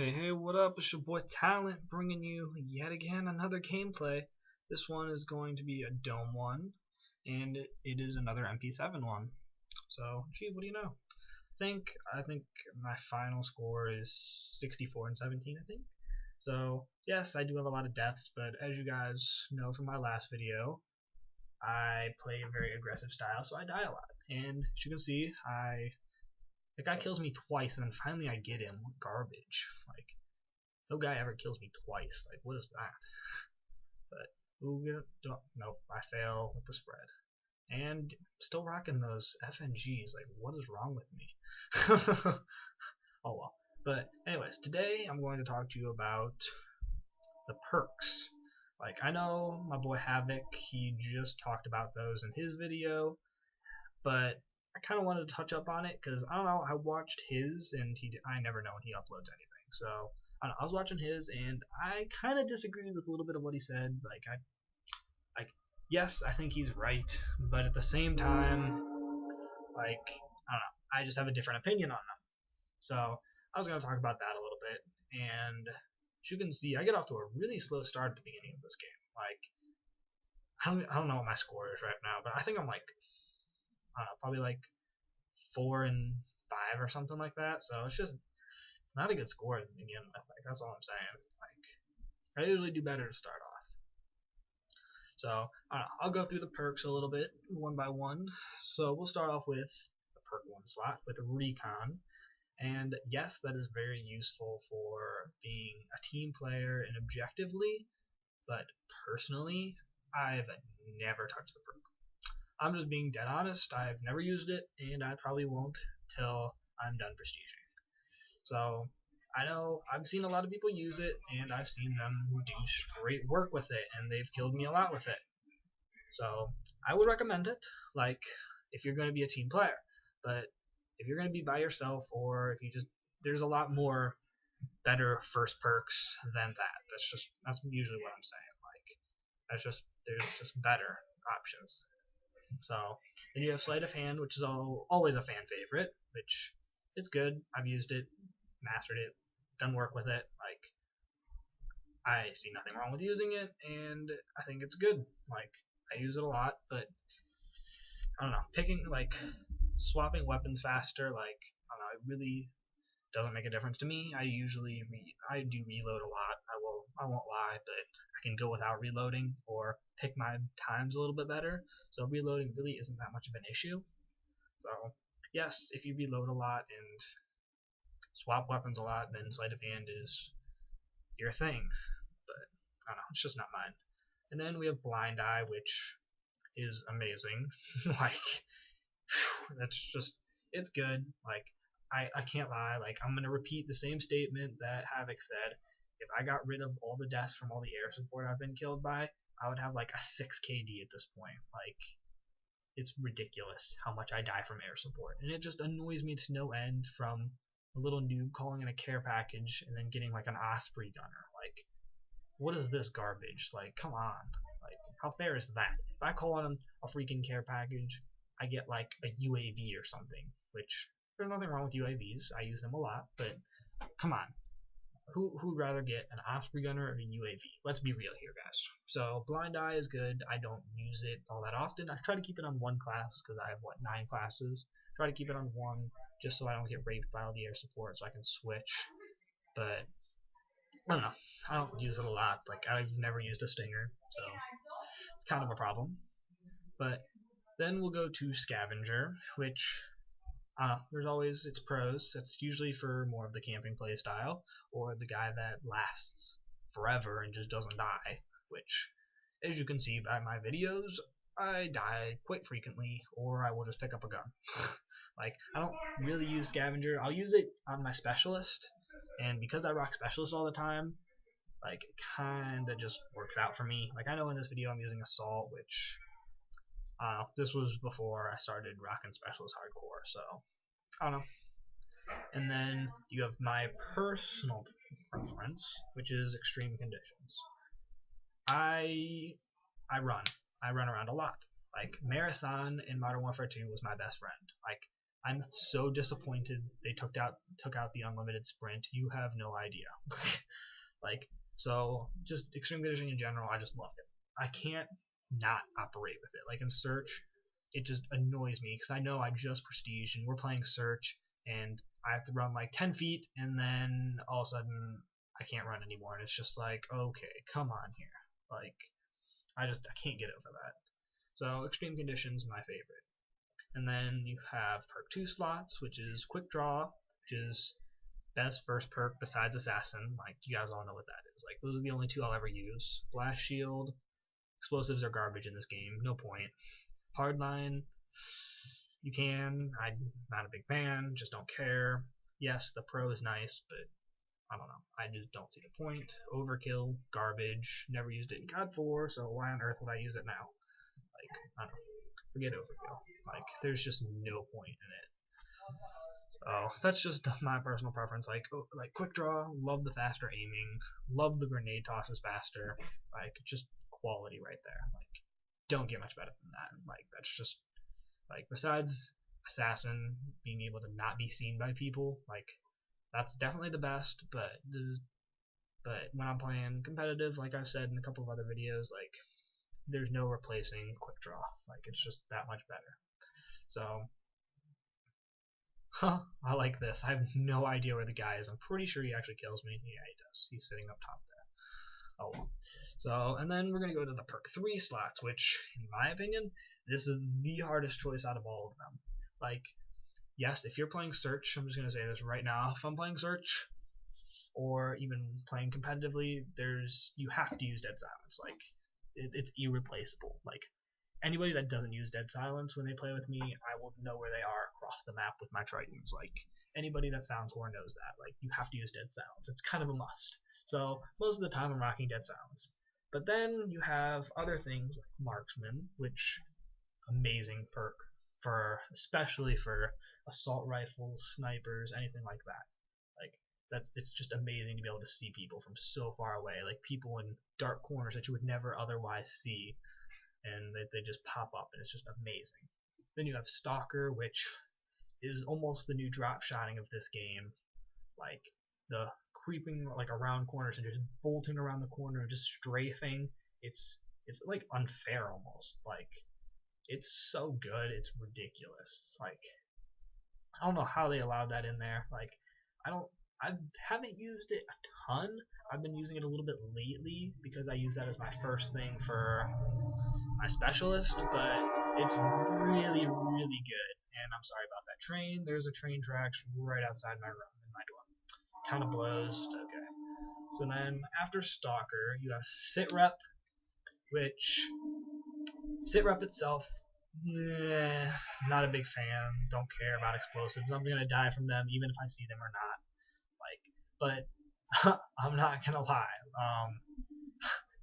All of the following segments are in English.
Hey, what up? It's your boy Talent bringing you yet again another gameplay. This one is going to be a Dome one, and it is another MP7 one. So, gee, what do you know? I think my final score is 64 and 17, I think. So, yes, I do have a lot of deaths, but as you guys know from my last video, I play a very aggressive style, so I die a lot. And as you can see, the guy kills me twice, and then finally I get him. What garbage. Like, no guy ever kills me twice. Like, what is that? But, ooh, nope, I fail with the spread. And still rocking those FNGs. Like, what is wrong with me? Oh well. But, anyways, today I'm going to talk to you about the perks. Like, I know my boy Havoc, he just talked about those in his video, but I kind of wanted to touch up on it because I don't know. I watched his, and I never know when he uploads anything. So I don't know, I was watching his, and I kind of disagreed with a little bit of what he said. Yes, I think he's right, but at the same time, like, I don't know. I just have a different opinion on them. So I was gonna talk about that a little bit, and as you can see, I get off to a really slow start at the beginning of this game. Like, I don't know what my score is right now, but I think I'm like, I don't know, probably like 4 and 5 or something like that. So it's not a good score to begin with. Like, that's all I'm saying. Like, I usually do better to start off. So I'll go through the perks a little bit one by one. So we'll start off with the perk 1 slot with Recon. And yes, that is very useful for being a team player and objectively, but personally, I've never touched the perk. I'm just being dead honest. I've never used it, and I probably won't till I'm done prestiging. So I know I've seen a lot of people use it, and I've seen them do straight work with it, and they've killed me a lot with it. So I would recommend it, like, if you're going to be a team player. But if you're going to be by yourself, or if you just, there's a lot more better first perks than that. That's usually what I'm saying. Like, there's just better options. So then you have sleight of hand, which is always a fan favorite, which is good. I've used it, mastered it, done work with it. Like, I see nothing wrong with using it, and I think it's good. Like, I use it a lot, but I don't know, swapping weapons faster, like, I don't know, it really doesn't make a difference to me. I usually I do reload a lot. I won't lie, but I can go without reloading or pick my times a little bit better. So reloading really isn't that much of an issue. So yes, if you reload a lot and swap weapons a lot, then sleight of hand is your thing. But I don't know, it's just not mine. And then we have blind eye, which is amazing. Like, it's good. Like, I can't lie. Like, I'm gonna repeat the same statement that Havoc said. If I got rid of all the deaths from all the air support I've been killed by, I would have like a 6 KD at this point. Like, it's ridiculous how much I die from air support, and it just annoys me to no end. From a little noob calling in a care package and then getting like an Osprey gunner. Like, what is this garbage? Like, come on. Like, how fair is that? If I call on a freaking care package, I get like a UAV or something, which there's nothing wrong with UAVs. I use them a lot, but come on. Who'd rather get an Osprey gunner or a UAV? Let's be real here, guys. So blind eye is good. I don't use it all that often. I try to keep it on one class because I have 9 classes. Try to keep it on one just so I don't get raped by all the air support, so I can switch. But I don't know. I don't use it a lot. Like, I've never used a stinger, so it's kind of a problem. But then we'll go to scavenger, which there's always its pros. It's usually for more of the camping play style, or the guy that lasts forever and just doesn't die, which, as you can see by my videos, I die quite frequently, or I will just pick up a gun. Like, I don't really use scavenger. I'll use it on my specialist, and because I rock specialist all the time, like, it kinda just works out for me. Like, I know in this video I'm using assault, which this was before I started rocking specialist hardcore, so I don't know. And then you have my personal preference, which is extreme conditions. I run. I run around a lot. Like, Marathon in Modern Warfare 2 was my best friend. Like, I'm so disappointed they took out the unlimited sprint. You have no idea. Like, so just extreme conditioning in general, I just loved it. I can't not operate with it. Like in search, it just annoys me because I know I just prestige and we're playing search and I have to run like 10 feet and then all of a sudden I can't run anymore and it's just like, okay, come on here. Like, I can't get over that. So extreme conditions, my favorite. And then you have perk 2 slots, which is quick draw, which is best first perk besides assassin. Like, you guys all know what that is. Like, those are the only two I'll ever use. Blast shield, explosives are garbage in this game, no point. Hardline, you can. I'm not a big fan, just don't care. Yes, the pro is nice, but I don't know. I just don't see the point. Overkill, garbage. Never used it in COD 4, so why on earth would I use it now? Like, I don't know. Forget overkill. Like, there's just no point in it. So that's just my personal preference. Like quick draw, love the faster aiming, love the grenade tosses faster. Like, just quality right there. Like, don't get much better than that. Like, that's just like, besides assassin being able to not be seen by people, like, that's definitely the best. But when I'm playing competitive, like I've said in a couple of other videos, like, there's no replacing quick draw. Like, it's just that much better. So, I like this. I have no idea where the guy is. I'm pretty sure he actually kills me. Yeah, he does. He's sitting up top there. Oh well. So, and then we're going to go to the perk 3 slots, which, in my opinion, this is the hardest choice out of all of them. Like, yes, if you're playing search, I'm just going to say this right now, if I'm playing search, or even playing competitively, you have to use dead silence. Like, it's irreplaceable. Like, anybody that doesn't use dead silence when they play with me, I will know where they are across the map with my tritons. Like, anybody that sounds horn knows that. Like, you have to use dead silence. It's kind of a must. So most of the time I'm rocking dead silence. But then you have other things like marksman, which amazing perk especially for assault rifles, snipers, anything like that. Like, it's just amazing to be able to see people from so far away, like people in dark corners that you would never otherwise see, and they just pop up, and it's just amazing. Then you have Stalker, which is almost the new drop shotting of this game. Like, the creeping like around corners and just bolting around the corner, just strafing. It's like unfair almost. Like, it's so good, it's ridiculous. Like, I don't know how they allowed that in there. Like, I haven't used it a ton. I've been using it a little bit lately because I use that as my first thing for my specialist, but it's really, really good. And I'm sorry about that train. There's a train tracks right outside my room in my door. Kind of blows. It's okay. So then after Stalker, you have Sit Rep, which Sit Rep itself, not a big fan. Don't care about explosives. I'm gonna die from them even if I see them or not. Like, but I'm not gonna lie.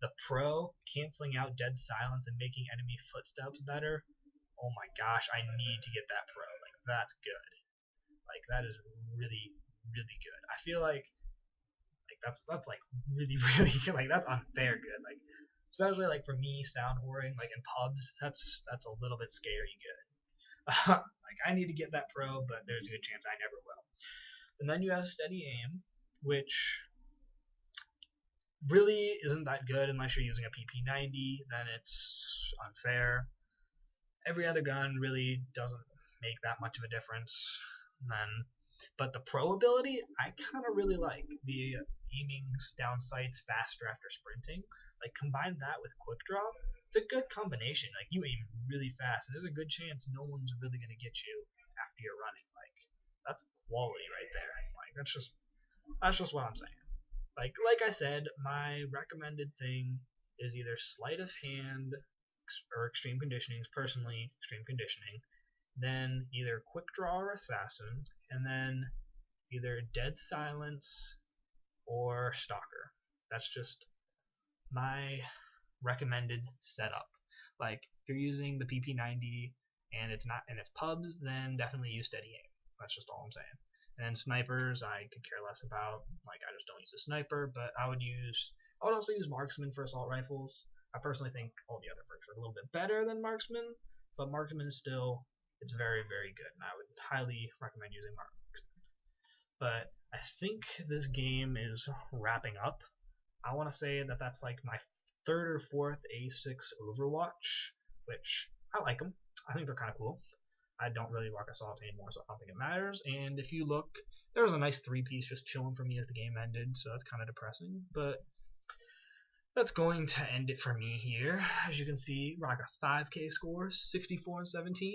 The pro canceling out dead silence and making enemy footsteps better. Oh my gosh, I need to get that pro. Like, that's good. Like, that is really, really good. I feel like that's like really, really good. Like, that's unfair good. Like, especially like for me, sound whoring like in pubs, that's a little bit scary good. Like, I need to get that pro, but there's a good chance I never will. And then you have steady aim, which really isn't that good unless you're using a PP90. Then it's unfair. Every other gun really doesn't make that much of a difference. But the pro ability, I kind of really like. The aiming down sights faster after sprinting. Like, combine that with quick draw, it's a good combination. Like, you aim really fast, and there's a good chance no one's really gonna get you after you're running. Like, that's quality right there. Like, that's just what I'm saying. Like I said, my recommended thing is either sleight of hand or extreme conditioning. Personally, extreme conditioning. Then either quick draw or assassin, and then either dead silence or stalker. That's just my recommended setup. Like, if you're using the PP90 and it's pubs, then definitely use steady aim. That's just all I'm saying. And snipers, I could care less about. Like, I just don't use a sniper, but I would also use marksman for assault rifles. I personally think all the other perks are a little bit better than marksman, but marksman is still It's very, very good, and I would highly recommend using Marksman. But I think this game is wrapping up. I want to say that that's like my third or fourth A6 Overwatch, which I like them. I think they're kind of cool. I don't really rock Assault anymore, so I don't think it matters. And if you look, there was a nice 3-piece just chilling for me as the game ended, so that's kind of depressing. But that's going to end it for me here. As you can see, rock a 5K score, 64 and 17.